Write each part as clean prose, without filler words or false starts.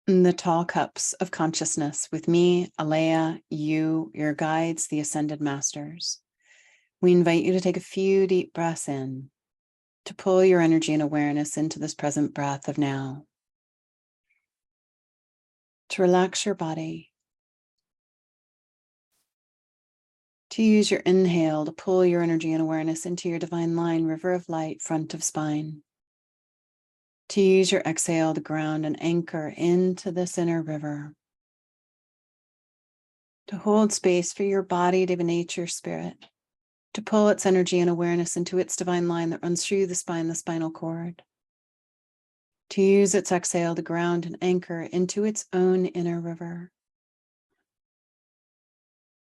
In the tall cups of consciousness with me, Aleya, you, your guides, the ascended masters. We invite you to take a few deep breaths in, to pull your energy and awareness into this present breath of now, to relax your body, to use your inhale to pull your energy and awareness into your divine line, river of light, front of spine, to use your exhale to ground and anchor into this inner river, to hold space for your body, divinate spirit, to pull its energy and awareness into its divine line that runs through the spine, the spinal cord, to use its exhale to ground and anchor into its own inner river,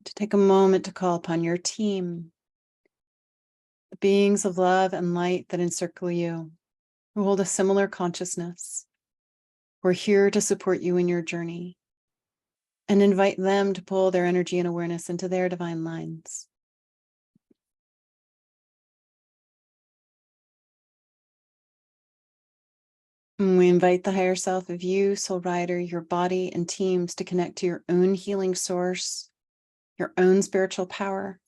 to take a moment to call upon your team, the beings of love and light that encircle you, who hold a similar consciousness. We're here to support you in your journey and invite them to pull their energy and awareness into their divine lines. And we invite the higher self of you, soul rider, your body and teams to connect to your own healing source, your own spiritual power,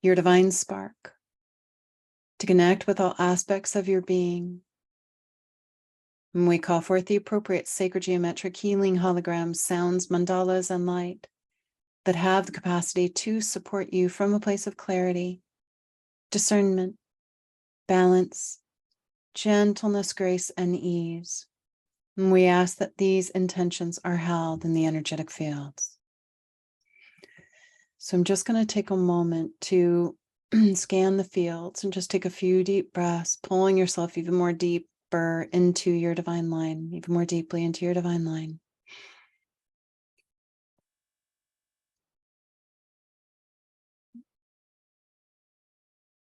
your divine spark, to connect with all aspects of your being. And we call forth the appropriate sacred geometric healing holograms, sounds, mandalas, and light that have the capacity to support you from a place of clarity, discernment, balance, gentleness, grace, and ease. And we ask that these intentions are held in the energetic fields. So I'm just going to take a moment to scan the fields and just take a few deep breaths, pulling yourself even more deeper into your divine line, even more deeply into your divine line.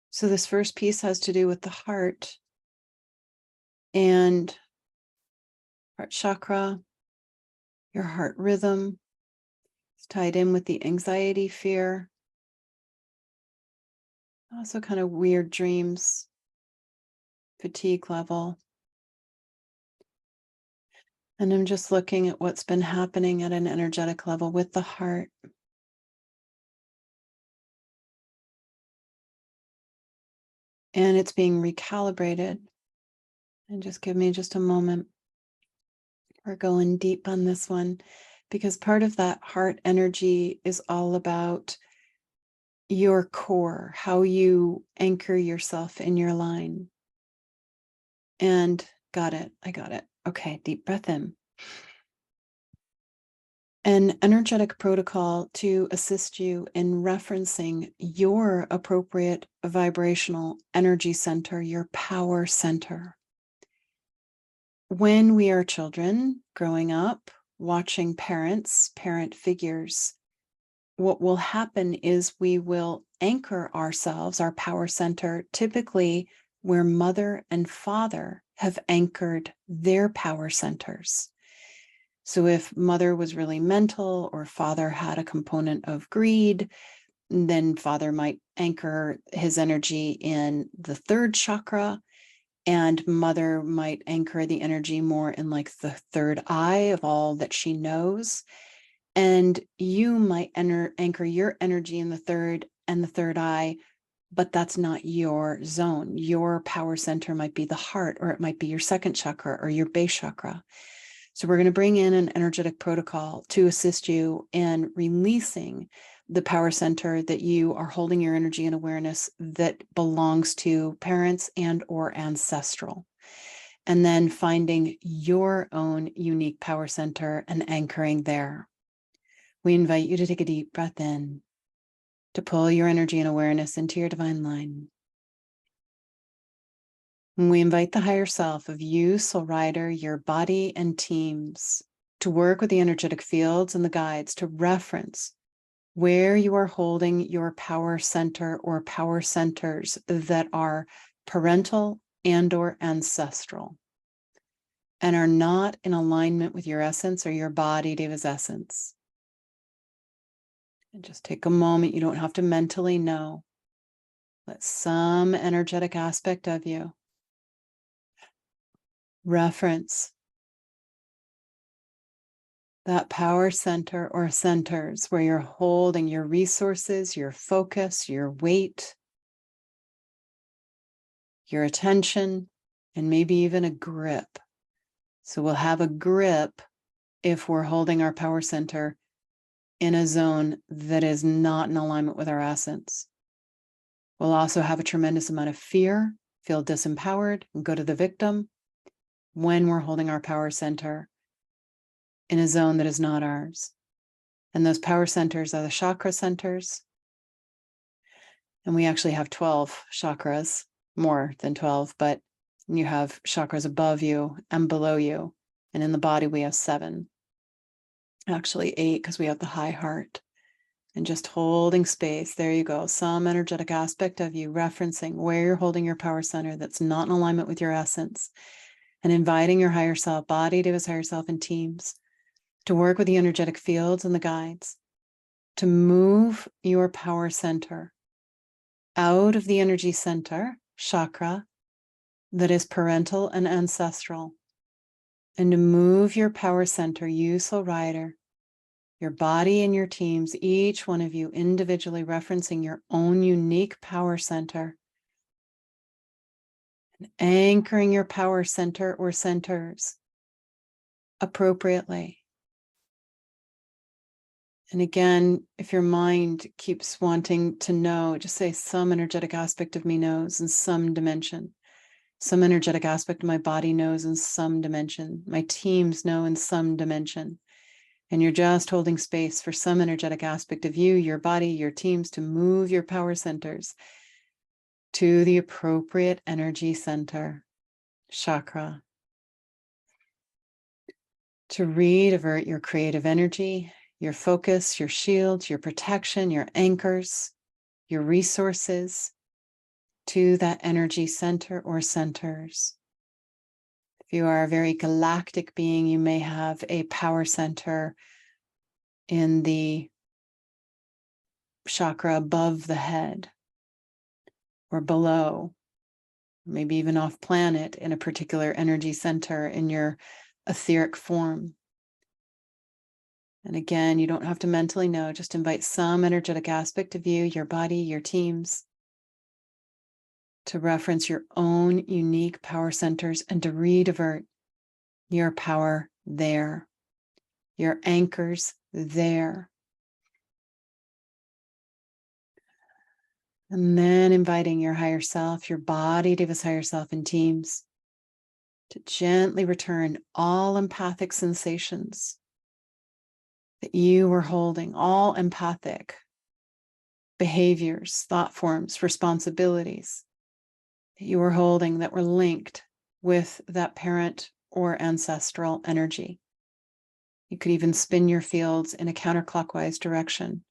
So this first piece has to do with the heart and heart chakra, your heart rhythm. It's tied in with the anxiety, fear, also kind of weird dreams, fatigue level. And I'm just looking at what's been happening at an energetic level with the heart. And it's being recalibrated. And just give me just a moment. We're going deep on this one because part of that heart energy is all about your core, how you anchor yourself in your line. And got it. I got it. Okay, deep breath in. An energetic protocol to assist you in referencing your appropriate vibrational energy center, your power center. When we are children growing up, watching parents, parent figures, what will happen is we will anchor ourselves, our power center, typically where mother and father have anchored their power centers. So if mother was really mental or father had a component of greed, then father might anchor his energy in the third chakra, and mother might anchor the energy more in like the third eye of all that she knows. And you might anchor your energy in the third and the third eye, but that's not your zone. Your power center might be the heart, or it might be your second chakra or your base chakra. So we're going to bring in an energetic protocol to assist you in releasing the power center that you are holding your energy and awareness that belongs to parents and or ancestral. And then finding your own unique power center and anchoring there. We invite you to take a deep breath in, to pull your energy and awareness into your divine line. And we invite the higher self of you, soul rider, your body and teams to work with the energetic fields and the guides to reference where you are holding your power center or power centers that are parental and or ancestral and are not in alignment with your essence or your body, Deva's essence. And just take a moment. You don't have to mentally know. Let some energetic aspect of you reference that power center or centers where you're holding your resources, your focus, your weight, your attention, and maybe even a grip. So we'll have a grip if we're holding our power center in a zone that is not in alignment with our essence. We'll also have a tremendous amount of fear, feel disempowered, and go to the victim when we're holding our power center in a zone that is not ours. And those power centers are the chakra centers. And we actually have 12 chakras, more than 12, but you have chakras above you and below you. And in the body, we have 7, actually 8, because we have the high heart. And just holding space. There you go. Some energetic aspect of you referencing where you're holding your power center that's not in alignment with your essence, and inviting your higher self, body, Deva's higher self, and teams to work with the energetic fields and the guides to move your power center out of the energy center, chakra, that is parental and ancestral, and to move your power center, you soul rider, your body and your teams, each one of you individually referencing your own unique power center, and anchoring your power center or centers appropriately. And again, if your mind keeps wanting to know, just say some energetic aspect of me knows in some dimension. Some energetic aspect of my body knows in some dimension. My teams know in some dimension. And you're just holding space for some energetic aspect of you, your body, your teams to move your power centers to the appropriate energy center, chakra, to re-divert your creative energy, your focus, your shields, your protection, your anchors, your resources to that energy center or centers. If you are a very galactic being, you may have a power center in the chakra above the head or below, maybe even off planet in a particular energy center in your etheric form. And again, you don't have to mentally know, just invite some energetic aspect of you, your body, your teams, to reference your own unique power centers and to re-divert your power there, your anchors there. And then inviting your higher self, your body, Deva's higher self, and teams to gently return all empathic sensations that you were holding, all empathic behaviors, thought forms, responsibilities that you were holding that were linked with that parent or ancestral energy. You could even spin your fields in a counterclockwise direction,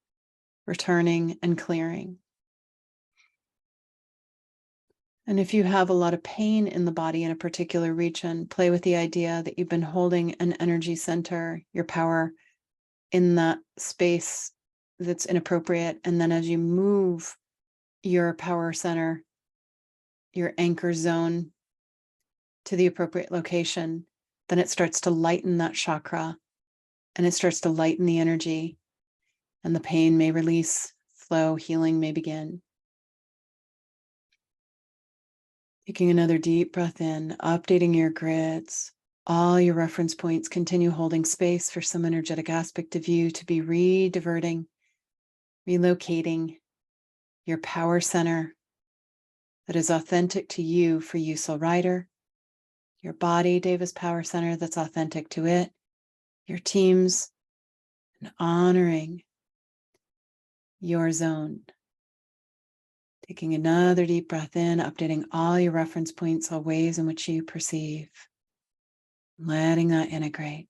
returning and clearing. And if you have a lot of pain in the body in a particular region, play with the idea that you've been holding an energy center, your power, in that space that's inappropriate. And then as you move your power center, your anchor zone to the appropriate location, then it starts to lighten that chakra and it starts to lighten the energy, and the pain may release, flow, healing may begin. Taking another deep breath in, updating your grids, all your reference points, continue holding space for some energetic aspect of you to be re-diverting, relocating your power center that is authentic to you for you, soul rider, your body, Deva's power center that's authentic to it, your teams, and honoring your zone. Taking another deep breath in, updating all your reference points, all ways in which you perceive, letting that integrate.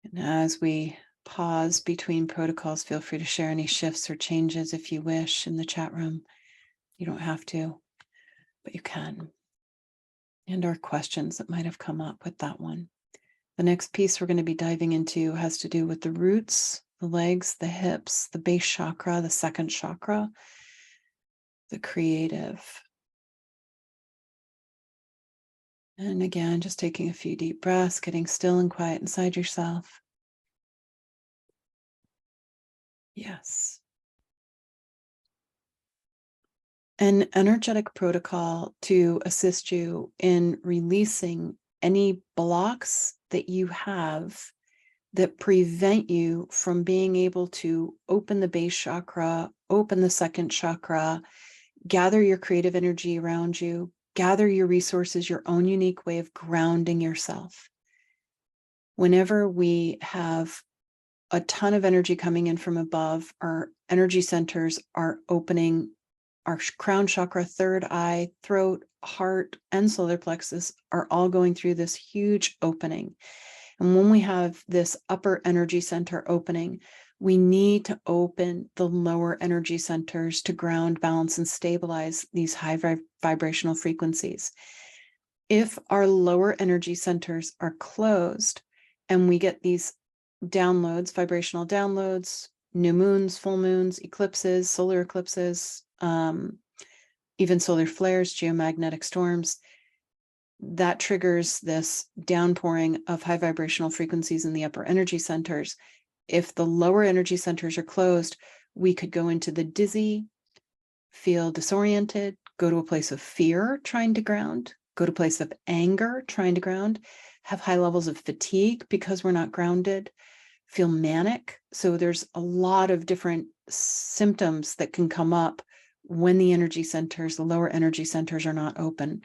And as we pause between protocols, feel free to share any shifts or changes if you wish in the chat room. You don't have to, but you can. And or questions that might have come up with that one. The next piece we're going to be diving into has to do with the roots, the legs, the hips, the base chakra, the second chakra, the creative. And again, just taking a few deep breaths, getting still and quiet inside yourself. Yes. An energetic protocol to assist you in releasing any blocks that you have that prevent you from being able to open the base chakra, open the second chakra, gather your creative energy around you, gather your resources, your own unique way of grounding yourself. Whenever we have a ton of energy coming in from above, our energy centers are opening. Our crown chakra, third eye, throat, heart, and solar plexus are all going through this huge opening. And when we have this upper energy center opening, we need to open the lower energy centers to ground, balance, and stabilize these high vibrational frequencies. If our lower energy centers are closed and we get these downloads, vibrational downloads, new moons, full moons, eclipses, solar eclipses, even solar flares, geomagnetic storms, that triggers this downpouring of high vibrational frequencies in the upper energy centers. If the lower energy centers are closed, we could go into the dizzy, feel disoriented, go to a place of fear trying to ground, go to a place of anger trying to ground, have high levels of fatigue because we're not grounded, feel manic. So there's a lot of different symptoms that can come up when the energy centers, the lower energy centers, are not open.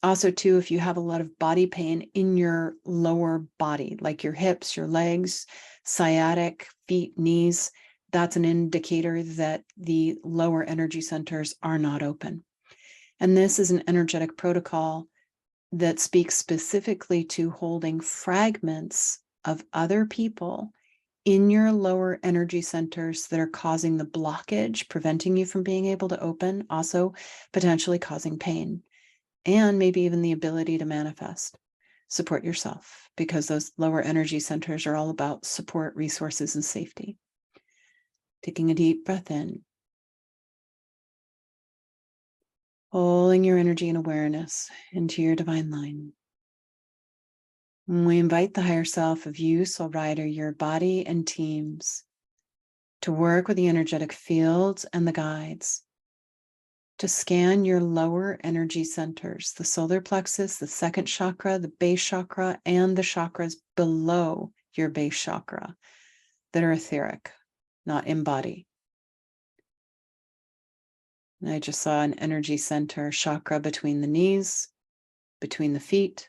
Also, too, if you have a lot of body pain in your lower body, like your hips, your legs, sciatic, feet, knees, that's an indicator that the lower energy centers are not open. And this is an energetic protocol that speaks specifically to holding fragments of other people in your lower energy centers that are causing the blockage, preventing you from being able to open, also potentially causing pain, and maybe even the ability to manifest. Support yourself, because those lower energy centers are all about support, resources, and safety. Taking a deep breath in, pulling your energy and awareness into your divine line. We invite the higher self of you, soul rider, your body and teams, to work with the energetic fields and the guides, to scan your lower energy centers, the solar plexus, the second chakra, the base chakra, and the chakras below your base chakra that are etheric, not in body. And I just saw an energy center chakra between the knees, between the feet,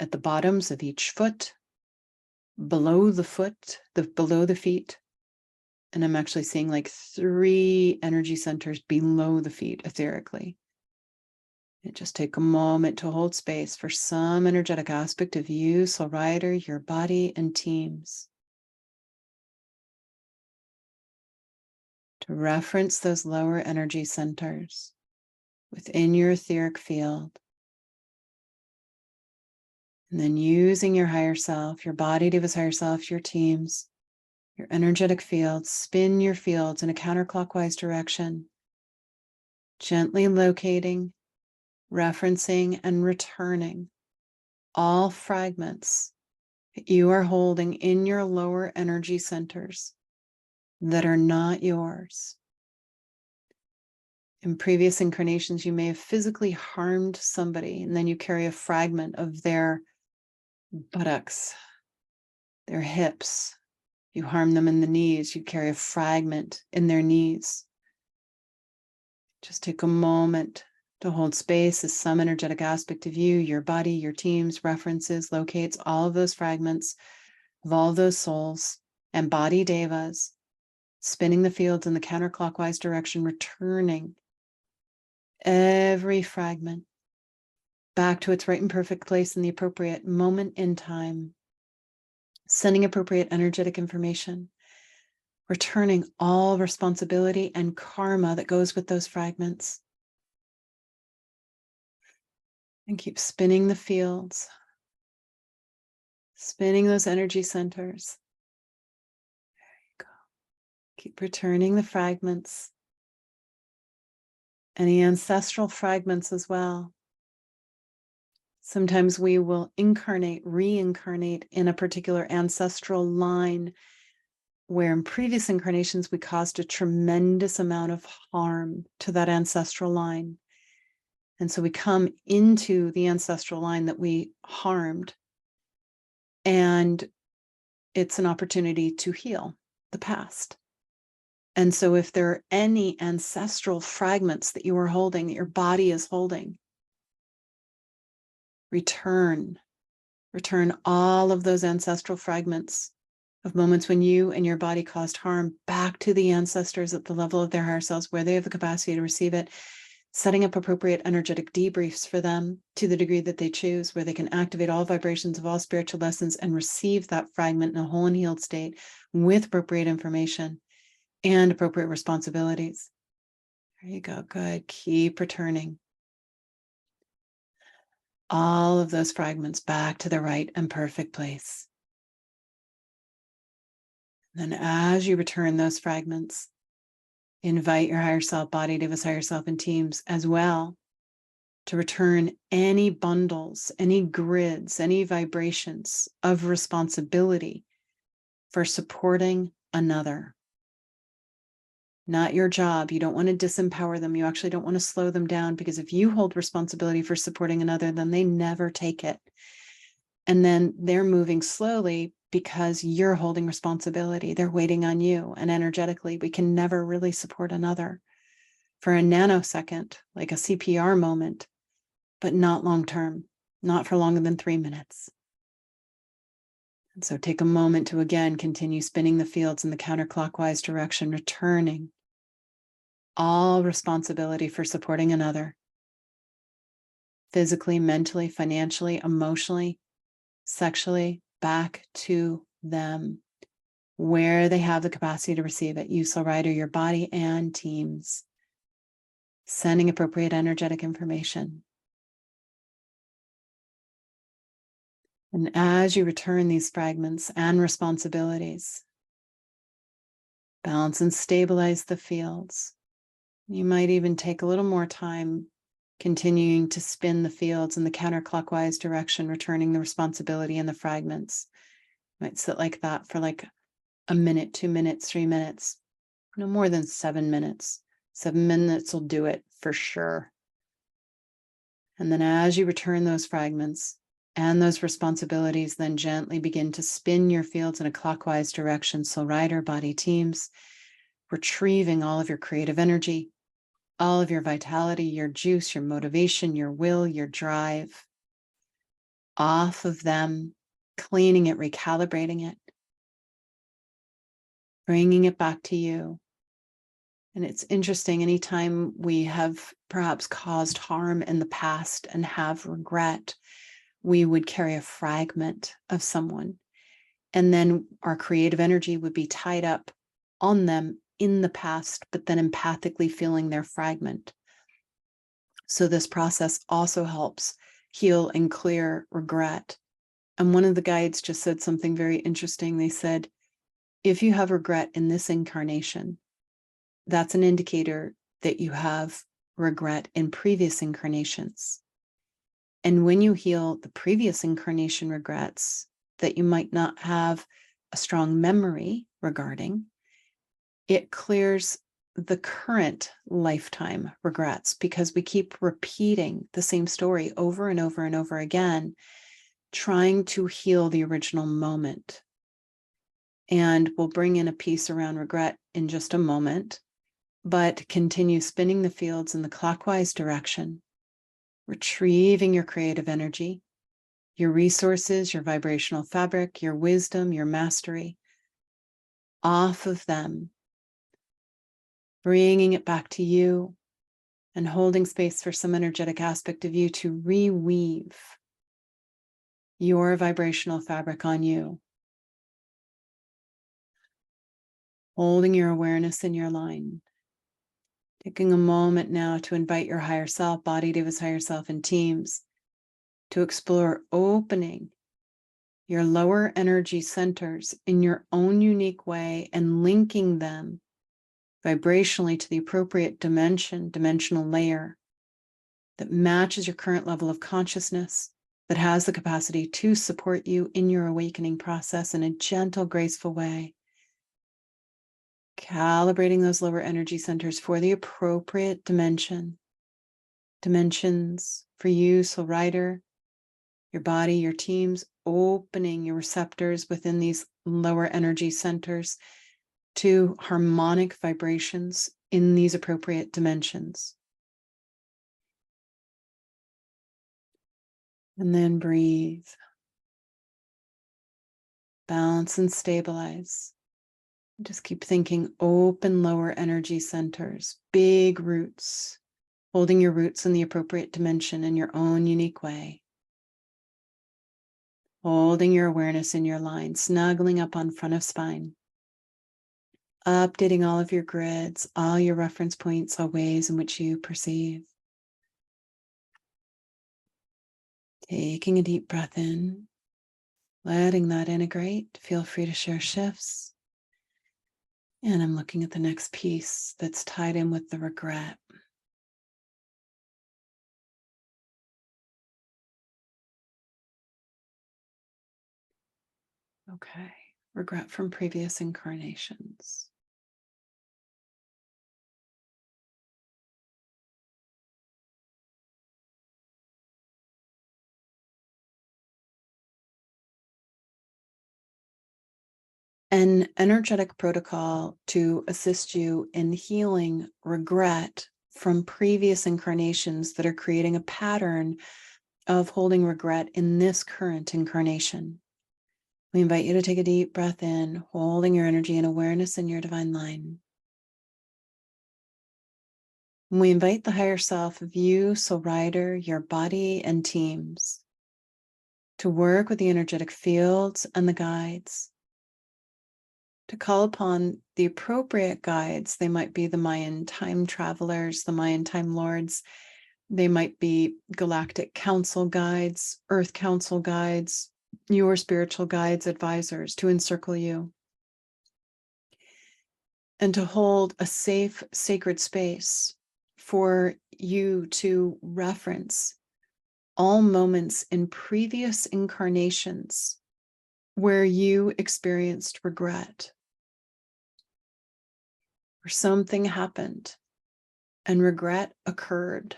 at the bottoms of each foot, below the foot, below the feet. And I'm actually seeing like 3 energy centers below the feet etherically. And just take a moment to hold space for some energetic aspect of you, soul rider, your body, and teams. To reference those lower energy centers within your etheric field. And then using your higher self, your body, Diva's higher self, your teams, your energetic fields, spin your fields in a counterclockwise direction, gently locating, referencing, and returning all fragments that you are holding in your lower energy centers that are not yours. In previous incarnations, you may have physically harmed somebody, and then you carry a fragment of their buttocks, their hips. You harm them in the knees, you carry a fragment in their knees. Just take a moment to hold space as some energetic aspect of you, your body, your teams, references, locates all of those fragments of all those souls and body devas, spinning the fields in the counterclockwise direction, returning every fragment back to its right and perfect place in the appropriate moment in time, sending appropriate energetic information, returning all responsibility and karma that goes with those fragments. And keep spinning the fields, spinning those energy centers. There you go. Keep returning the fragments, any ancestral fragments as well. Sometimes we will reincarnate in a particular ancestral line where in previous incarnations we caused a tremendous amount of harm to that ancestral line. And so we come into the ancestral line that we harmed, and it's an opportunity to heal the past. And so if there are any ancestral fragments that you are holding, that your body is holding, return all of those ancestral fragments of moments when you and your body caused harm back to the ancestors at the level of their higher selves, where they have the capacity to receive it, setting up appropriate energetic debriefs for them to the degree that they choose, where they can activate all vibrations of all spiritual lessons and receive that fragment in a whole and healed state with appropriate information and appropriate responsibilities. There you go. Good. Keep returning all of those fragments back to the right and perfect place. Then as you return those fragments, invite your higher self, body, Deva's higher self, and teams as well to return any bundles, any grids, any vibrations of responsibility for supporting another. Not your job. You don't want to disempower them. You actually don't want to slow them down, because if you hold responsibility for supporting another, then they never take it. And then they're moving slowly because you're holding responsibility. They're waiting on you. And energetically, we can never really support another for a nanosecond, like a CPR moment, but not long term, not for longer than 3 minutes. And so take a moment to again continue spinning the fields in the counterclockwise direction, returning all responsibility for supporting another, physically, mentally, financially, emotionally, sexually, back to them, where they have the capacity to receive it. You, soul rider, your body and teams, sending appropriate energetic information. And as you return these fragments and responsibilities, balance and stabilize the fields. You might even take a little more time continuing to spin the fields in the counterclockwise direction, returning the responsibility and the fragments. You might sit like that for like a minute, 2 minutes, 3 minutes, no more than 7 minutes. 7 minutes will do it for sure. And then as you return those fragments and those responsibilities, then gently begin to spin your fields in a clockwise direction. So rider, body, teams, retrieving all of your creative energy, all of your vitality, your juice, your motivation, your will, your drive, off of them, cleaning it, recalibrating it, bringing it back to you. And it's interesting, anytime we have perhaps caused harm in the past and have regret, we would carry a fragment of someone. And then our creative energy would be tied up on them in the past, but then empathically feeling their fragment. So this process also helps heal and clear regret. And one of the guides just said something very interesting. They said, if you have regret in this incarnation, that's an indicator that you have regret in previous incarnations. And when you heal the previous incarnation regrets that you might not have a strong memory regarding, it clears the current lifetime regrets, because we keep repeating the same story over and over and over again, trying to heal the original moment. And we'll bring in a piece around regret in just a moment, but continue spinning the fields in the clockwise direction, retrieving your creative energy, your resources, your vibrational fabric, your wisdom, your mastery, off of them, bringing it back to you and holding space for some energetic aspect of you to reweave your vibrational fabric on you. Holding your awareness in your line. Taking a moment now to invite your higher self, body, Deva's higher self, and teams to explore opening your lower energy centers in your own unique way and linking them vibrationally to the appropriate dimensional layer that matches your current level of consciousness, that has the capacity to support you in your awakening process in a gentle, graceful way. Calibrating those lower energy centers for the appropriate dimensions for you, soul rider, your body, your teams, opening your receptors within these lower energy centers to harmonic vibrations in these appropriate dimensions. And then breathe. Balance and stabilize. Just keep thinking open lower energy centers, big roots, holding your roots in the appropriate dimension in your own unique way. Holding your awareness in your line, snuggling up on front of spine. Updating all of your grids, all your reference points, all ways in which you perceive. Taking a deep breath in, letting that integrate. Feel free to share shifts. And I'm looking at the next piece that's tied in with the regret. Okay, regret from previous incarnations. An energetic protocol to assist you in healing regret from previous incarnations that are creating a pattern of holding regret in this current incarnation. We invite you to take a deep breath in, holding your energy and awareness in your divine line. We invite the higher self of you, soul rider, your body and teams to work with the energetic fields and the guides, to call upon the appropriate guides. They might be the Mayan time travelers, the Mayan time lords. They might be galactic council guides, earth council guides, your spiritual guides, advisors to encircle you. And to hold a safe, sacred space for you to reference all moments in previous incarnations where you experienced regret, where something happened and regret occurred,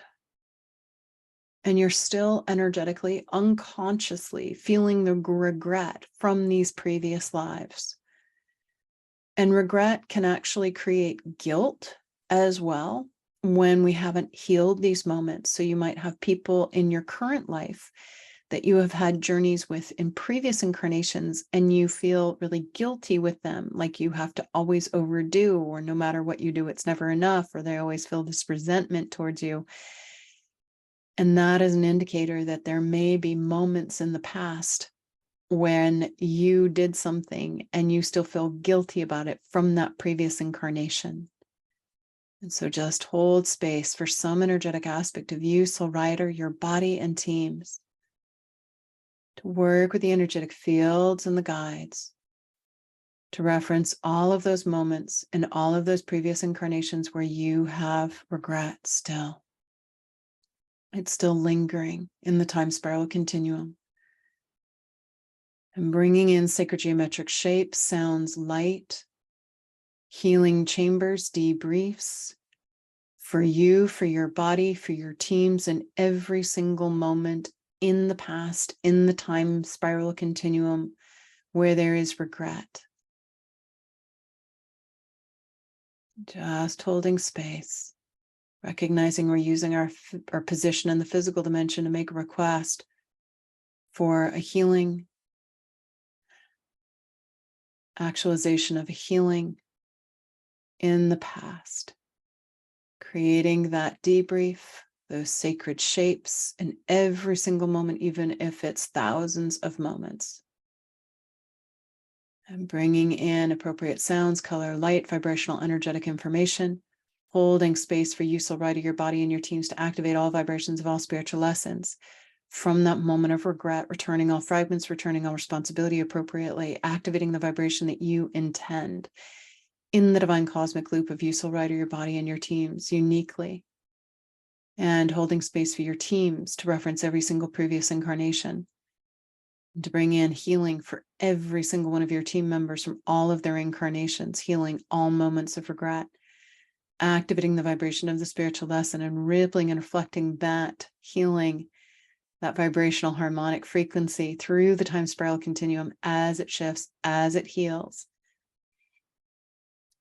and you're still energetically, unconsciously feeling the regret from these previous lives. And regret can actually create guilt as well when we haven't healed these moments. So you might have people in your current life that you have had journeys with in previous incarnations, and you feel really guilty with them, like you have to always overdo, or no matter what you do, it's never enough, or they always feel this resentment towards you. And that is an indicator that there may be moments in the past when you did something and you still feel guilty about it from that previous incarnation. And so just hold space for some energetic aspect of you, soul rider, your body and teams, to work with the energetic fields and the guides, to reference all of those moments and all of those previous incarnations where you have regret still. It's still lingering in the time spiral continuum. And bringing in sacred geometric shapes, sounds, light, healing chambers, debriefs for you, for your body, for your teams, in every single moment in the past, in the time spiral continuum where there is regret. Just holding space, recognizing we're using our position in the physical dimension to make a request for a healing, actualization of a healing in the past, creating that debrief, those sacred shapes in every single moment, even if it's thousands of moments. And bringing in appropriate sounds, color, light, vibrational, energetic information, holding space for you, soul rider, your body and your teams to activate all vibrations of all spiritual lessons. From that moment of regret, returning all fragments, returning all responsibility appropriately, activating the vibration that you intend in the divine cosmic loop of you, soul rider, your body and your teams uniquely. and holding space for your teams to reference every single previous incarnation, and to bring in healing for every single one of your team members from all of their incarnations, healing all moments of regret, activating the vibration of the spiritual lesson and rippling and reflecting that healing, that vibrational harmonic frequency through the time spiral continuum as it shifts, as it heals.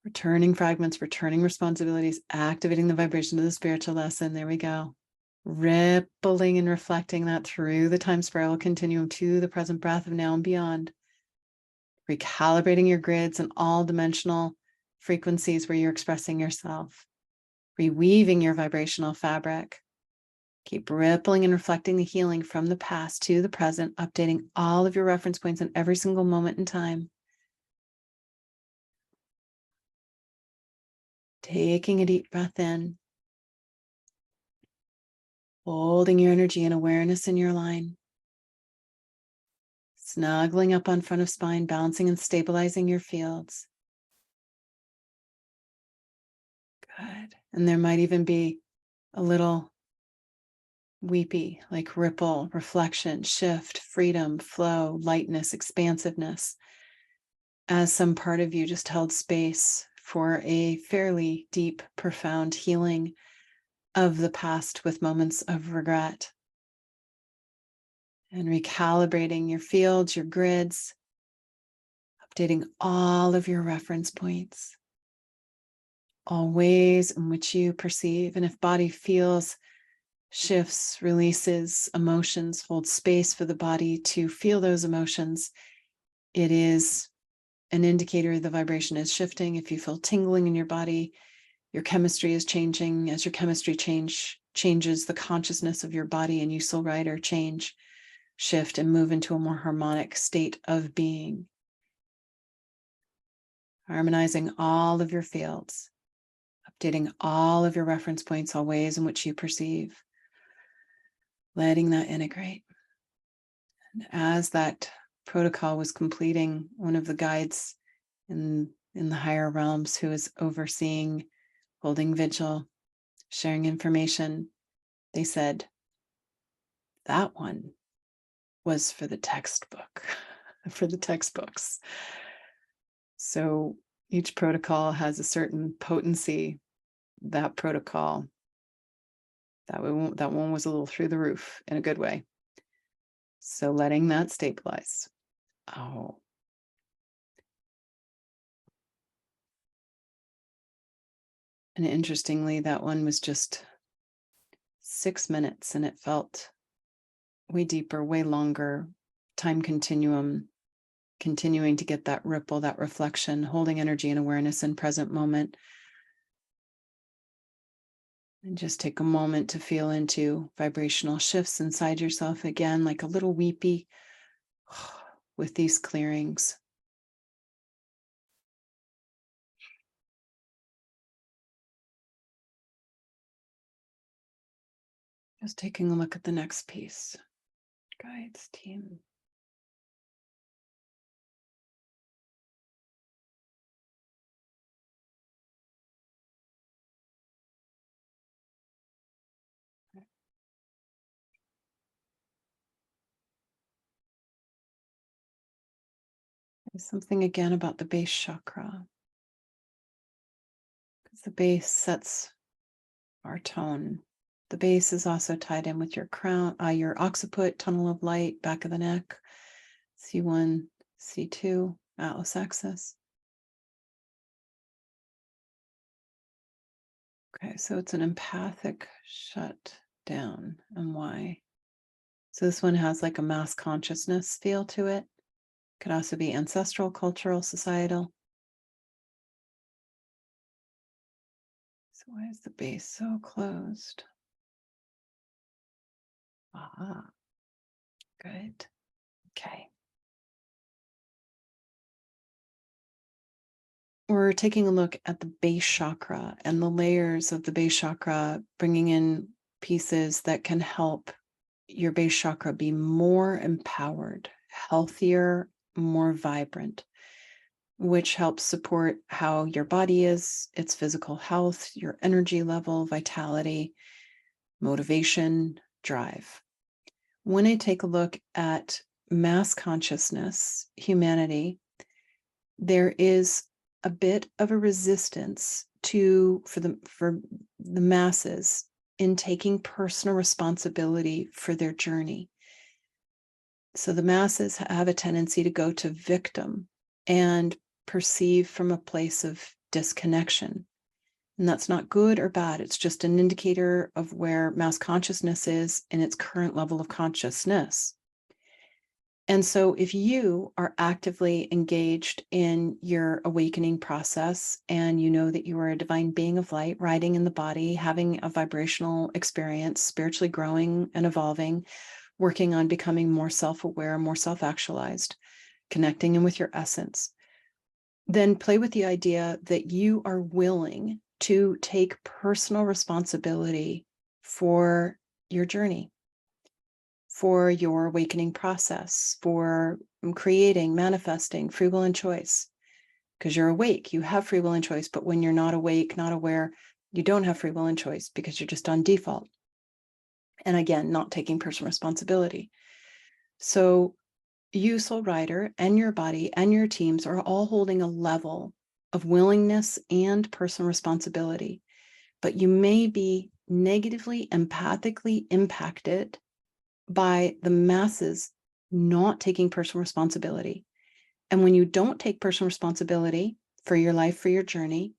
Returning fragments, returning responsibilities, activating the vibration of the spiritual lesson. There we go. Rippling and reflecting that through the time spiral continuum to the present breath of now and beyond. Recalibrating your grids and all dimensional frequencies where you're expressing yourself. Reweaving your vibrational fabric. Keep rippling and reflecting the healing from the past to the present, updating all of your reference points in every single moment in time. Taking a deep breath in. Holding your energy and awareness in your line. Snuggling up on front of spine, balancing and stabilizing your fields. Good. And there might even be a little weepy, like ripple, reflection, shift, freedom, flow, lightness, expansiveness, as some part of you just held space for a fairly deep, profound healing of the past with moments of regret. And recalibrating your fields, your grids, updating all of your reference points, all ways in which you perceive. And if body feels, shifts, releases, emotions, hold space for the body to feel those emotions, it is an indicator the vibration is shifting. If you feel tingling in your body, your chemistry is changing. As your chemistry changes, the consciousness of your body and you soul rider change, shift, and move into a more harmonic state of being. Harmonizing all of your fields, updating all of your reference points, all ways in which you perceive, letting that integrate. And as that protocol was completing, one of the guides in the higher realms who is overseeing, holding vigil, sharing information, they said, that one was for the textbook, for the textbooks. So each protocol has a certain potency. That protocol, that one was a little through the roof in a good way. So letting that stabilize. Oh. And interestingly, that one was just 6 minutes and it felt way deeper, way longer, time continuum, continuing to get that ripple, that reflection, holding energy and awareness in present moment. And just take a moment to feel into vibrational shifts inside yourself again, like a little weepy with these clearings. Just taking a look at the next piece. Guides, team. There's something again about the base chakra, because the base sets our tone. The base is also tied in with your crown, your occiput, tunnel of light, back of the neck, C1, C2, Atlas axis. Okay, so it's an empathic shut down. And why? So this one has like a mass consciousness feel to it. Could also be ancestral, cultural, societal. So why is the base so closed? Ah, good. Okay. We're taking a look at the base chakra and the layers of the base chakra, bringing in pieces that can help your base chakra be more empowered, healthier, more vibrant, which helps support how your body is, its physical health, your energy level, vitality, motivation, drive. When I take a look at mass consciousness, humanity, there is a bit of a resistance for the masses in taking personal responsibility for their journey. So the masses have a tendency to go to victim and perceive from a place of disconnection. And that's not good or bad. It's just an indicator of where mass consciousness is in its current level of consciousness. And so if you are actively engaged in your awakening process and you know that you are a divine being of light, riding in the body, having a vibrational experience, spiritually growing and evolving, working on becoming more self-aware, more self-actualized, connecting in with your essence, then play with the idea that you are willing to take personal responsibility for your journey, for your awakening process, for creating, manifesting free will and choice. Because you're awake, you have free will and choice. But when you're not awake, not aware, you don't have free will and choice because you're just on default. And again, not taking personal responsibility. So you, soul rider, and your body and your teams are all holding a level of willingness and personal responsibility. But you may be negatively, empathically impacted by the masses not taking personal responsibility. And when you don't take personal responsibility for your life, for your journey,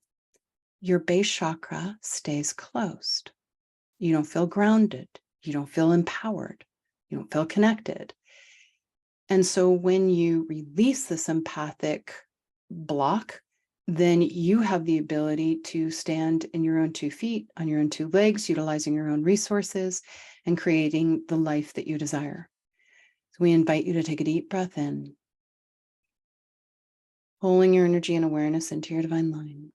your base chakra stays closed. You don't feel grounded. You don't feel empowered. You don't feel connected. And so when you release this empathic block, then you have the ability to stand in your own 2 feet, on your own 2 legs, utilizing your own resources and creating the life that you desire. So we invite you to take a deep breath in, pulling your energy and awareness into your divine line.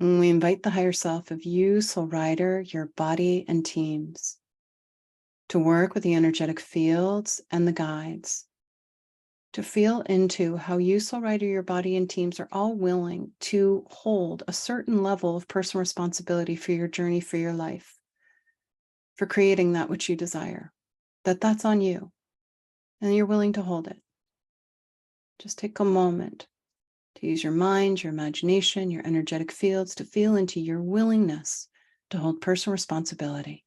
And we invite the higher self of you, soul rider, your body and teams to work with the energetic fields and the guides, to feel into how you, soul rider, your body and teams are all willing to hold a certain level of personal responsibility for your journey, for your life, for creating that which you desire, that's on you, and you're willing to hold it. Just take a moment to use your mind, your imagination, your energetic fields to feel into your willingness to hold personal responsibility.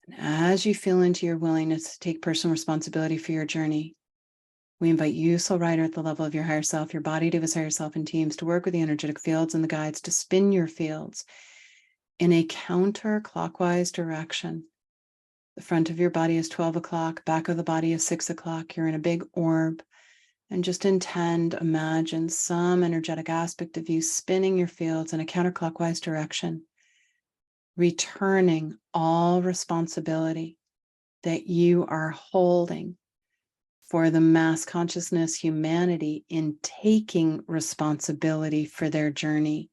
And as you feel into your willingness to take personal responsibility for your journey, we invite you, soul rider, at the level of your higher self, your body, Deva's higher self, and teams to work with the energetic fields and the guides to spin your fields in a counterclockwise direction. The front of your body is 12 o'clock, back of the body is 6 o'clock. You're in a big orb. And just imagine some energetic aspect of you spinning your fields in a counterclockwise direction, returning all responsibility that you are holding for the mass consciousness humanity in taking responsibility for their journey.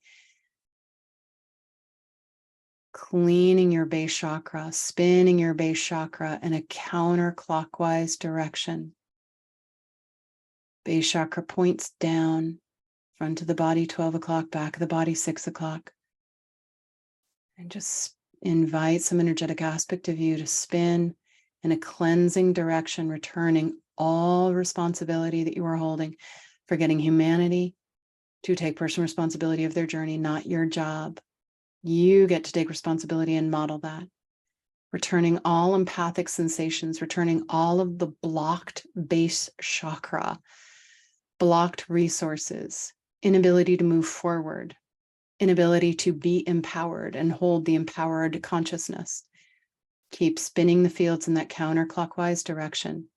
Cleaning your base chakra, spinning your base chakra in a counterclockwise direction. Base chakra points down, front of the body 12 o'clock, back of the body 6 o'clock. And just invite some energetic aspect of you to spin in a cleansing direction, returning all responsibility that you are holding, forgetting humanity to take personal responsibility of their journey, not your job. You get to take responsibility and model that. Returning all empathic sensations, returning all of the blocked base chakra, blocked resources, inability to move forward, inability to be empowered and hold the empowered consciousness. Keep spinning the fields in that counterclockwise direction.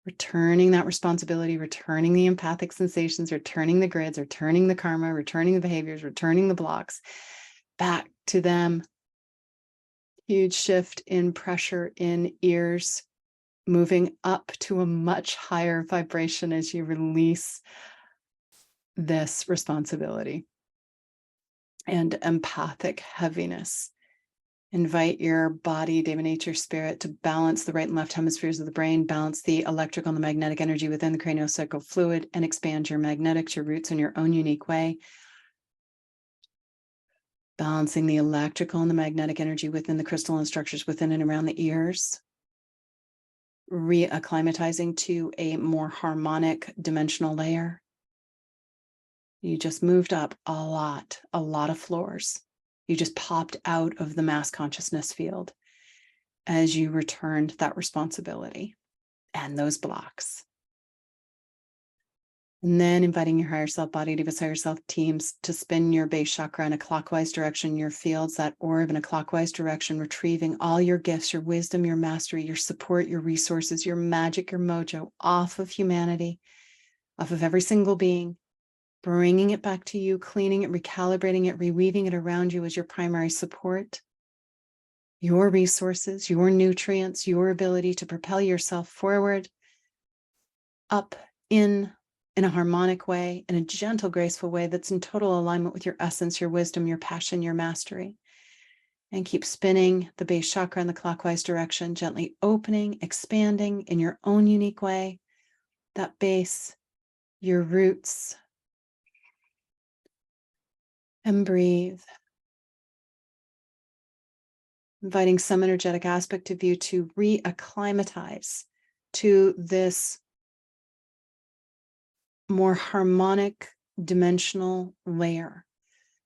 Returning that responsibility, returning the empathic sensations, returning the grids, returning the karma, returning the behaviors, returning the blocks back to them. Huge shift in pressure in ears, moving up to a much higher vibration as you release this responsibility and empathic heaviness. Invite your body, Deva Nature Spirit, to balance the right and left hemispheres of the brain, balance the electrical and the magnetic energy within the craniosacral fluid, and expand your magnetics, your roots in your own unique way. Balancing the electrical and the magnetic energy within the crystalline structures within and around the ears. Reacclimatizing to a more harmonic dimensional layer. You just moved up a lot of floors. You just popped out of the mass consciousness field as you returned that responsibility and those blocks. And then inviting your higher self body, Divas higher self teams to spin your base chakra in a clockwise direction, your fields, that orb in a clockwise direction, retrieving all your gifts, your wisdom, your mastery, your support, your resources, your magic, your mojo off of humanity, off of every single being, bringing it back to you, cleaning it, recalibrating it, reweaving it around you as your primary support, your resources, your nutrients, your ability to propel yourself forward, up, in a harmonic way, in a gentle, graceful way that's in total alignment with your essence, your wisdom, your passion, your mastery. And keep spinning the base chakra in the clockwise direction, gently opening, expanding in your own unique way. That base, your roots. And breathe. Inviting some energetic aspect of you to reacclimatize to this more harmonic dimensional layer.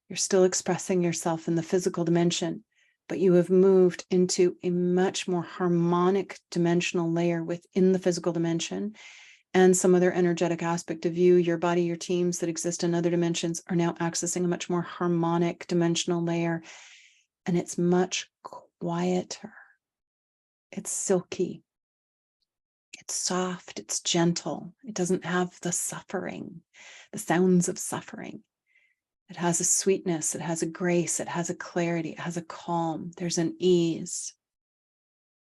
You're still expressing yourself in the physical dimension, but you have moved into a much more harmonic dimensional layer within the physical dimension. And some other energetic aspect of you, your body, your teams that exist in other dimensions are now accessing a much more harmonic dimensional layer. And it's much quieter. It's silky. It's soft. It's gentle. It doesn't have the suffering, the sounds of suffering. It has a sweetness. It has a grace. It has a clarity. It has a calm. There's an ease.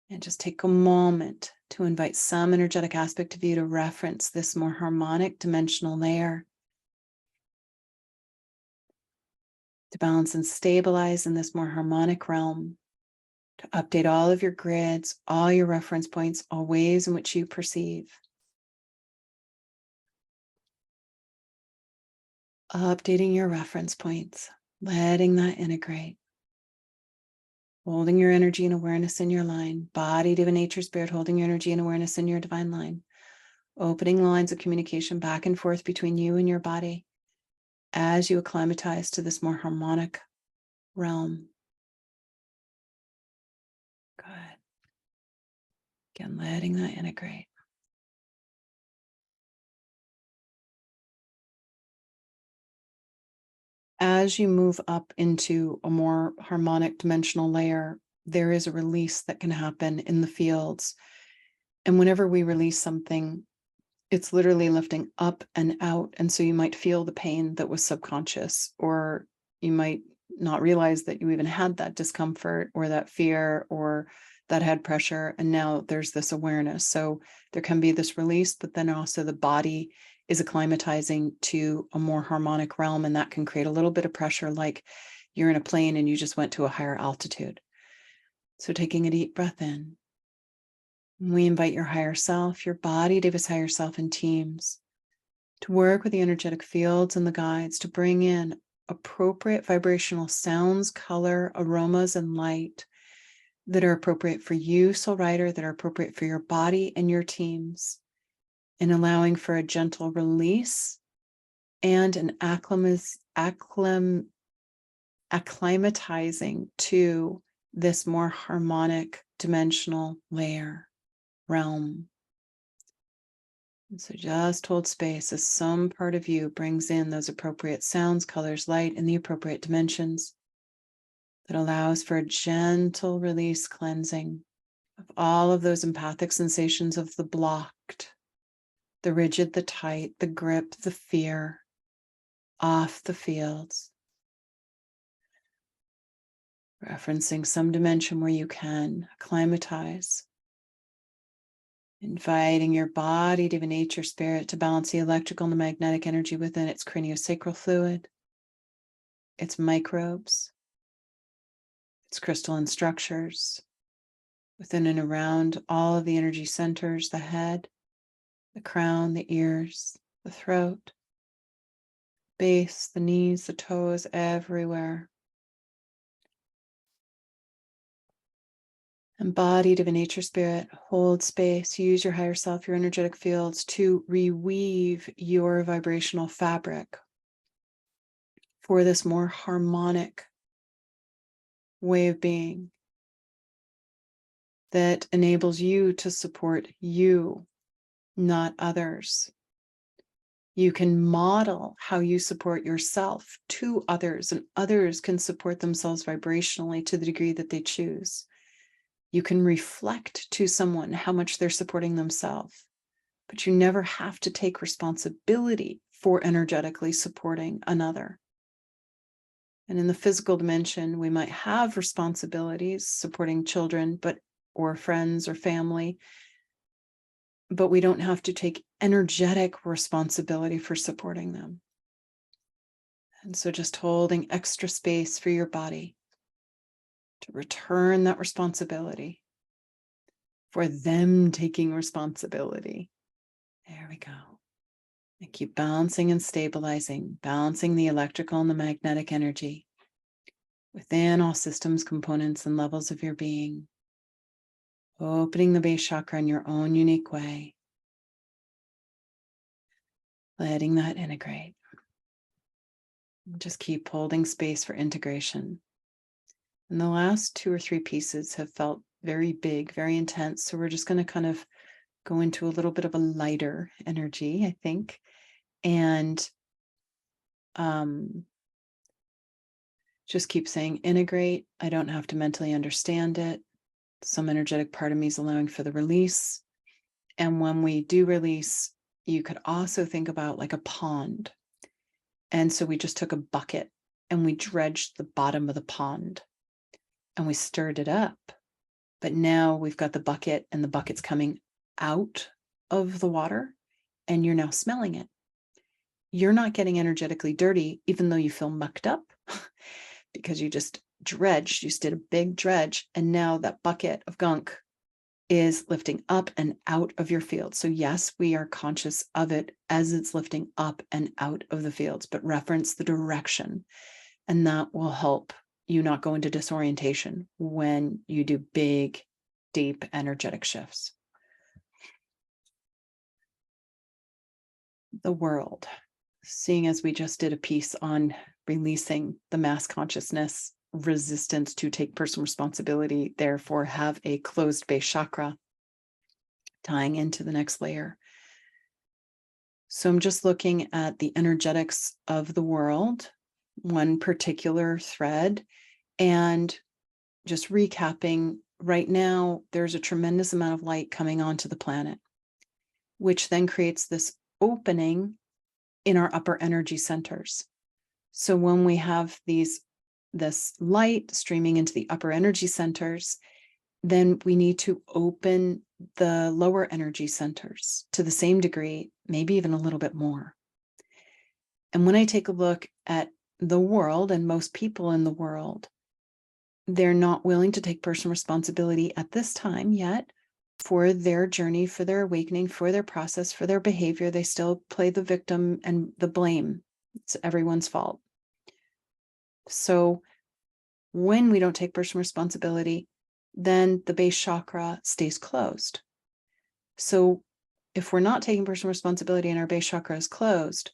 And just take a moment to invite some energetic aspect of you to reference this more harmonic dimensional layer, to balance and stabilize in this more harmonic realm, to update all of your grids, all your reference points, all ways in which you perceive. Updating your reference points, letting that integrate. Holding your energy and awareness in your line, body, divine nature, spirit, holding your energy and awareness in your divine line. Opening lines of communication back and forth between you and your body as you acclimatize to this more harmonic realm. Good. Again, letting that integrate. As you move up into a more harmonic dimensional layer, there is a release that can happen in the fields. And whenever we release something, it's literally lifting up and out. And so you might feel the pain that was subconscious, or you might not realize that you even had that discomfort or that fear or that head pressure. And now there's this awareness. So there can be this release, but then also the body is acclimatizing to a more harmonic realm. And that can create a little bit of pressure, like you're in a plane and you just went to a higher altitude. So taking a deep breath in. We invite your higher self, your body, David's higher self in teams, to work with the energetic fields and the guides to bring in appropriate vibrational sounds, color, aromas, and light that are appropriate for you, soul rider, that are appropriate for your body and your teams, and allowing for a gentle release and an acclimatizing to this more harmonic dimensional layer, realm. And so just hold space as some part of you brings in those appropriate sounds, colors, light in the appropriate dimensions that allows for a gentle release, cleansing of all of those empathic sensations of the blocked, the rigid, the tight, the grip, the fear, off the fields. Referencing some dimension where you can acclimatize. Inviting your body, divine nature, spirit to balance the electrical and the magnetic energy within its craniosacral fluid, its microbes, its crystalline structures, within and around all of the energy centers, the head, the crown, the ears, the throat, base, the knees, the toes, everywhere. Embodied of a nature spirit, hold space, use your higher self, your energetic fields to reweave your vibrational fabric for this more harmonic way of being that enables you to support you, not others. You can model how you support yourself to others, and others can support themselves vibrationally to the degree that they choose. You can reflect to someone how much they're supporting themselves, but you never have to take responsibility for energetically supporting another. And in the physical dimension, we might have responsibilities supporting children, or friends or family, but we don't have to take energetic responsibility for supporting them. And so just holding extra space for your body to return that responsibility for them taking responsibility. There we go. And keep balancing and stabilizing, balancing the electrical and the magnetic energy within all systems, components, and levels of your being. Opening the base chakra in your own unique way. Letting that integrate. Just keep holding space for integration. And the last 2 or 3 pieces have felt very big, very intense. So we're just going to kind of go into a little bit of a lighter energy, I think. And just keep saying integrate. I don't have to mentally understand it. Some energetic part of me is allowing for the release. And when we do release, you could also think about like a pond. And so we just took a bucket and we dredged the bottom of the pond and we stirred it up. But now we've got the bucket and the bucket's coming out of the water and you're now smelling it. You're not getting energetically dirty, even though you feel mucked up because you just dredged, you just did a big dredge. And now that bucket of gunk is lifting up and out of your field. So yes, we are conscious of it as it's lifting up and out of the fields, but reference the direction. And that will help you not go into disorientation when you do big, deep energetic shifts. The world, seeing as we just did a piece on releasing the mass consciousness, resistance to take personal responsibility, therefore have a closed base chakra, tying into the next layer. So I'm just looking at the energetics of the world, one particular thread, and just recapping, right now, there's a tremendous amount of light coming onto the planet, which then creates this opening in our upper energy centers. So when we have this light streaming into the upper energy centers, then we need to open the lower energy centers to the same degree, maybe even a little bit more. And when I take a look at the world and most people in the world, they're not willing to take personal responsibility at this time yet for their journey, for their awakening, for their process, for their behavior. They still play the victim and the blame. It's everyone's fault. So when we don't take personal responsibility, then the base chakra stays closed. So if we're not taking personal responsibility and our base chakra is closed,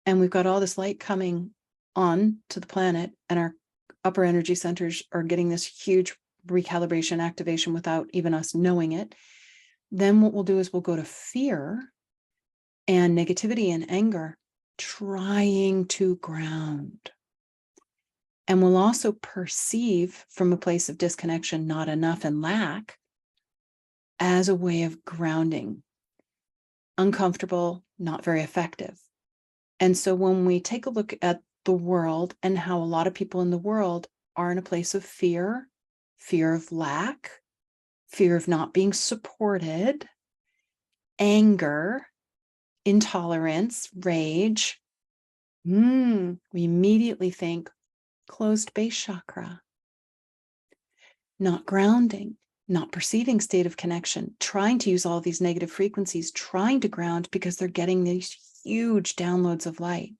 and we've got all this light coming on to the planet and our upper energy centers are getting this huge recalibration activation without even us knowing it, then what we'll do is we'll go to fear and negativity and anger, trying to ground. And we'll also perceive from a place of disconnection, not enough, and lack as a way of grounding. Uncomfortable, not very effective. And so when we take a look at the world and how a lot of people in the world are in a place of fear, fear of lack, fear of not being supported, anger, intolerance, rage, we immediately think closed base chakra, not grounding, not perceiving state of connection, trying to use all these negative frequencies, trying to ground because they're getting these huge downloads of light.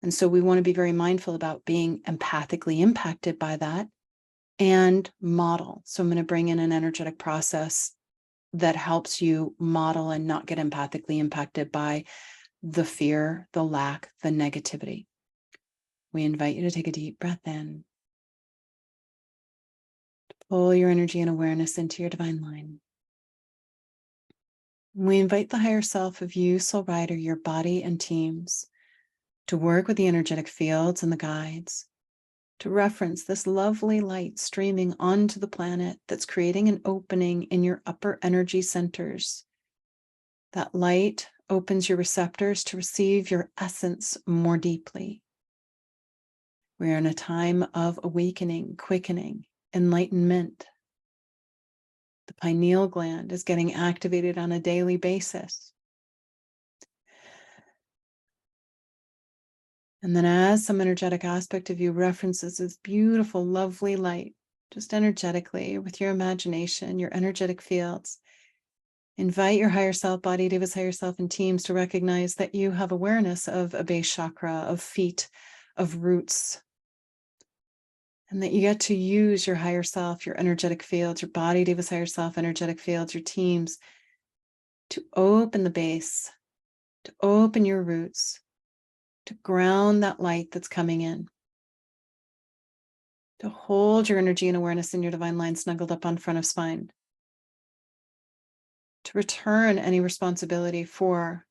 And so we want to be very mindful about being empathically impacted by that and model. So I'm going to bring in an energetic process that helps you model and not get empathically impacted by the fear, the lack, the negativity. We invite you to take a deep breath in. Pull your energy and awareness into your divine line. We invite the higher self of you, soul rider, your body and teams to work with the energetic fields and the guides, to reference this lovely light streaming onto the planet that's creating an opening in your upper energy centers. That light opens your receptors to receive your essence more deeply. We are in a time of awakening, quickening, enlightenment. The pineal gland is getting activated on a daily basis. And then as some energetic aspect of you references this beautiful, lovely light, just energetically with your imagination, your energetic fields, invite your higher self, body, devas, higher self, and teams to recognize that you have awareness of a base chakra, of feet, of roots, and that you get to use your higher self, your energetic fields, your body, devas, higher self, energetic fields, your teams, to open the base, to open your roots, to ground that light that's coming in, to hold your energy and awareness in your divine line snuggled up on front of spine, to return any responsibility for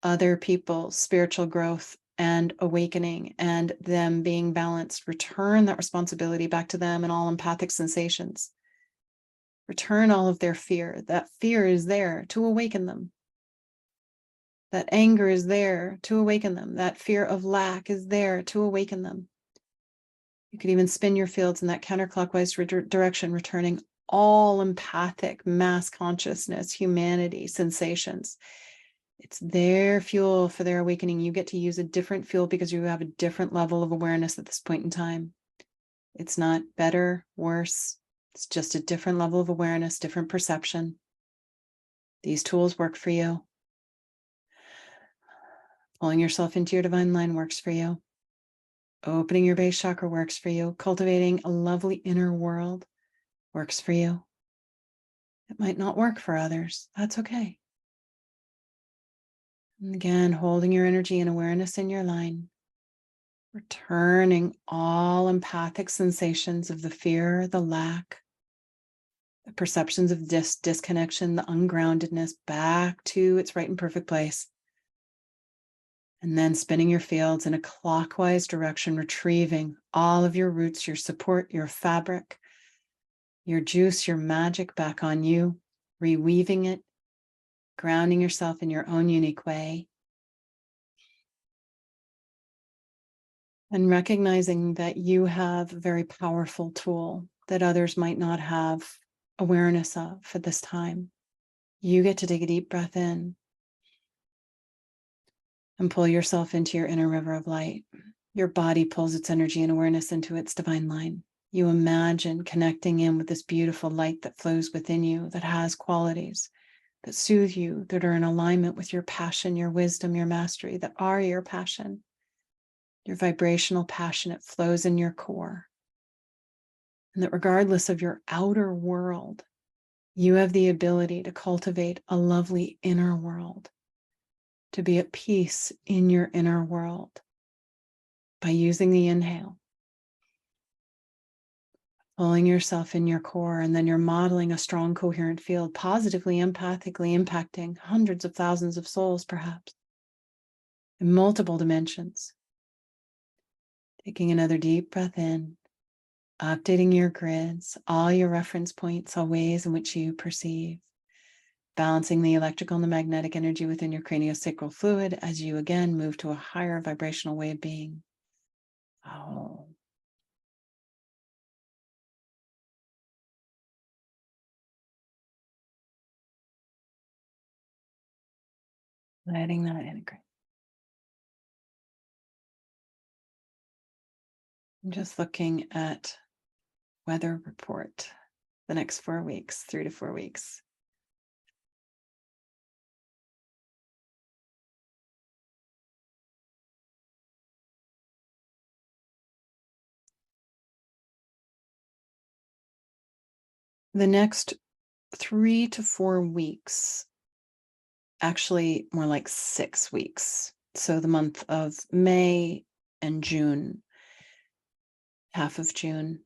other people's spiritual growth and awakening and them being balanced. Return that responsibility back to them and all empathic sensations. Return all of their fear. That fear is there to awaken them. That anger is there to awaken them. That fear of lack is there to awaken them. You could even spin your fields in that counterclockwise direction, returning all empathic mass consciousness, humanity, sensations. It's their fuel for their awakening. You get to use a different fuel because you have a different level of awareness at this point in time. It's not better, worse. It's just a different level of awareness, different perception. These tools work for you. Pulling yourself into your divine line works for you. Opening your base chakra works for you. Cultivating a lovely inner world works for you. It might not work for others. That's okay. And again, holding your energy and awareness in your line, returning all empathic sensations of the fear, the lack, the perceptions of disconnection, the ungroundedness back to its right and perfect place. And then spinning your fields in a clockwise direction, retrieving all of your roots, your support, your fabric, your juice, your magic back on you, reweaving it, grounding yourself in your own unique way. And recognizing that you have a very powerful tool that others might not have awareness of at this time. You get to take a deep breath in and pull yourself into your inner river of light. Your body pulls its energy and awareness into its divine line. You imagine connecting in with this beautiful light that flows within you, that has qualities that soothe you, that are in alignment with your passion, your wisdom, your mastery, that are your passion. Your vibrational passion, it flows in your core. And that regardless of your outer world, you have the ability to cultivate a lovely inner world, to be at peace in your inner world by using the inhale, pulling yourself in your core, and then you're modeling a strong, coherent field, positively, empathically impacting hundreds of thousands of souls, perhaps, in multiple dimensions. Taking another deep breath in, updating your grids, all your reference points, all ways in which you perceive, balancing the electrical and the magnetic energy within your craniosacral fluid as you again move to a higher vibrational way of being. Oh. Letting that integrate. I'm just looking at weather report the next 4 weeks, 3 to 4 weeks. The next 3 to 4 weeks, actually more like 6 weeks. So the month of May and June, half of June.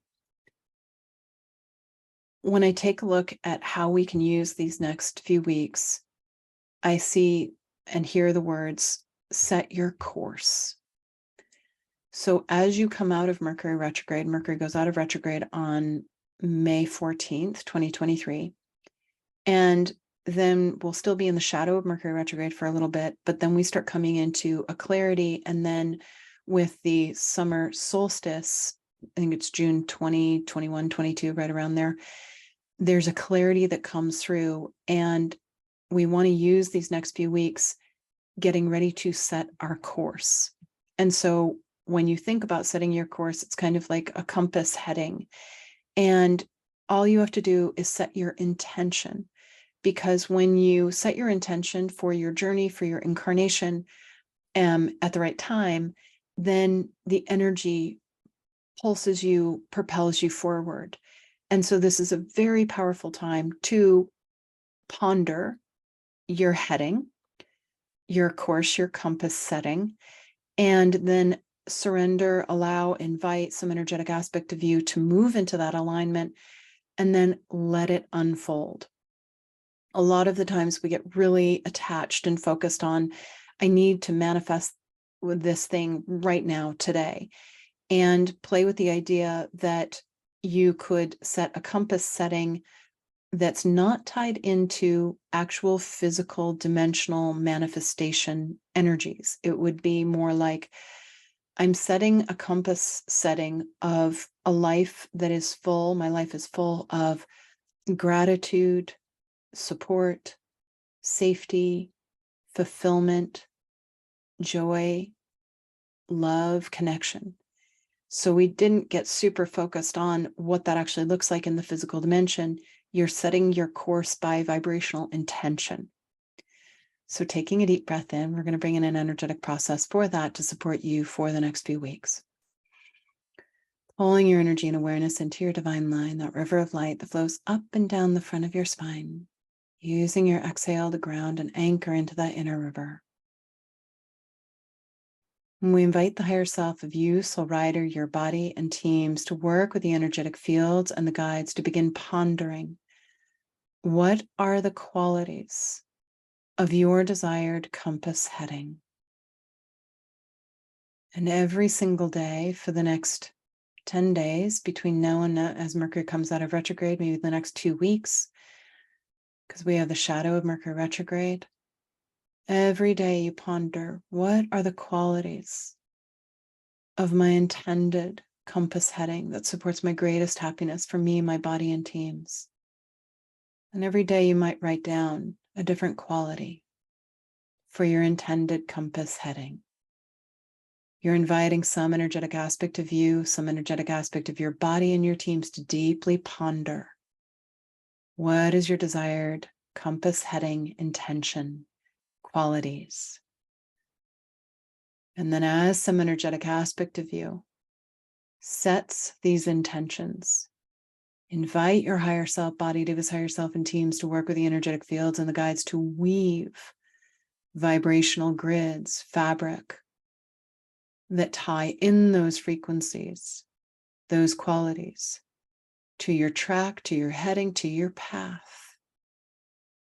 When I take a look at how we can use these next few weeks, I see and hear the words, set your course. So as you come out of Mercury retrograde, Mercury goes out of retrograde on May 14th, 2023. And then we'll still be in the shadow of Mercury retrograde for a little bit, but then we start coming into a clarity. And then with the summer solstice, I think it's June 20, 21, 22, right around there, there's a clarity that comes through. And we want to use these next few weeks getting ready to set our course. And so when you think about setting your course, it's kind of like a compass heading. And all you have to do is set your intention. Because when you set your intention for your journey, for your incarnation, at the right time, then the energy pulses you, propels you forward. And so this is a very powerful time to ponder your heading, your course, your compass setting, and then surrender, allow, invite some energetic aspect of you to move into that alignment, and then let it unfold. A lot of the times we get really attached and focused on, I need to manifest with this thing right now, today, and play with the idea that you could set a compass setting that's not tied into actual physical dimensional manifestation energies. It would be more like, I'm setting a compass setting of a life that is full. My life is full of gratitude, support, safety, fulfillment, joy, love, connection. So we didn't get super focused on what that actually looks like in the physical dimension. You're setting your course by vibrational intention. So taking a deep breath in, we're going to bring in an energetic process for that to support you for the next few weeks. Pulling your energy and awareness into your divine line, that river of light that flows up and down the front of your spine, using your exhale to ground and anchor into that inner river. And we invite the higher self of you, soul rider, your body and teams to work with the energetic fields and the guides to begin pondering. What are the qualities of your desired compass heading? And every single day for the next 10 days between now and now, as Mercury comes out of retrograde, maybe the next 2 weeks, because we have the shadow of Mercury retrograde, every day you ponder, what are the qualities of my intended compass heading that supports my greatest happiness for me, my body, and teams? And every day you might write down a different quality for your intended compass heading. You're inviting some energetic aspect of you, some energetic aspect of your body and your teams to deeply ponder. What is your desired compass heading intention, qualities? And then as some energetic aspect of you sets these intentions, invite your higher self, body, divas, higher self, and teams to work with the energetic fields and the guides to weave vibrational grids, fabric that tie in those frequencies, those qualities to your track, to your heading, to your path.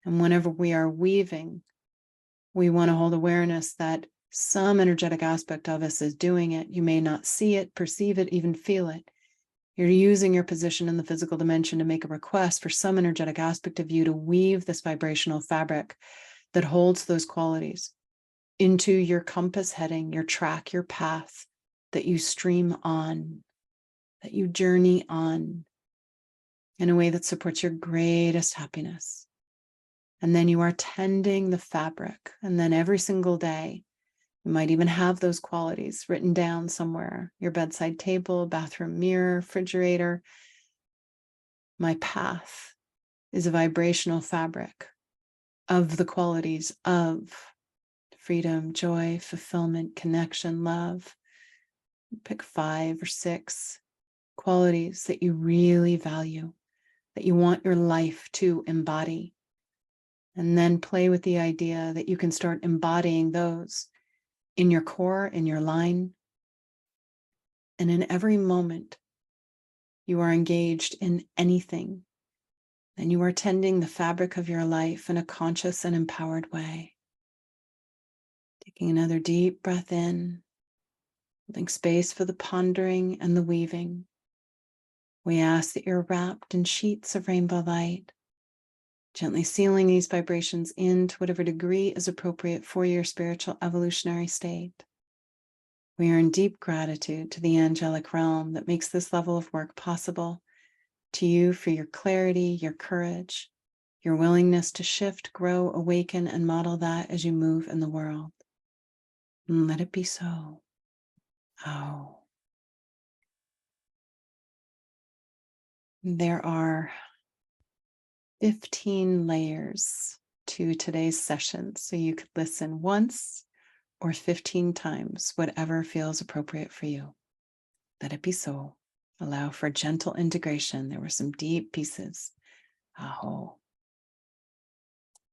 And whenever we are weaving, we want to hold awareness that some energetic aspect of us is doing it. You may not see it, perceive it, even feel it. You're using your position in the physical dimension to make a request for some energetic aspect of you to weave this vibrational fabric that holds those qualities into your compass heading, your track, your path that you stream on, that you journey on in a way that supports your greatest happiness. And then you are tending the fabric. And then every single day, you might even have those qualities written down somewhere, your bedside table, bathroom mirror, refrigerator. My path is a vibrational fabric of the qualities of freedom, joy, fulfillment, connection, love. Pick 5 or 6 qualities that you really value, that you want your life to embody. And then play with the idea that you can start embodying those in your core, in your line. And in every moment you are engaged in anything, and you are tending the fabric of your life in a conscious and empowered way. Taking another deep breath in, holding space for the pondering and the weaving. We ask that you're wrapped in sheets of rainbow light, gently sealing these vibrations into whatever degree is appropriate for your spiritual evolutionary state. We are in deep gratitude to the angelic realm that makes this level of work possible, to you for your clarity, your courage, your willingness to shift, grow, awaken, and model that as you move in the world. And let it be so. Oh. There are 15 layers to today's session, so you could listen once or 15 times, whatever feels appropriate for you. Let it be so. Allow for gentle integration. There were some deep pieces. Aho.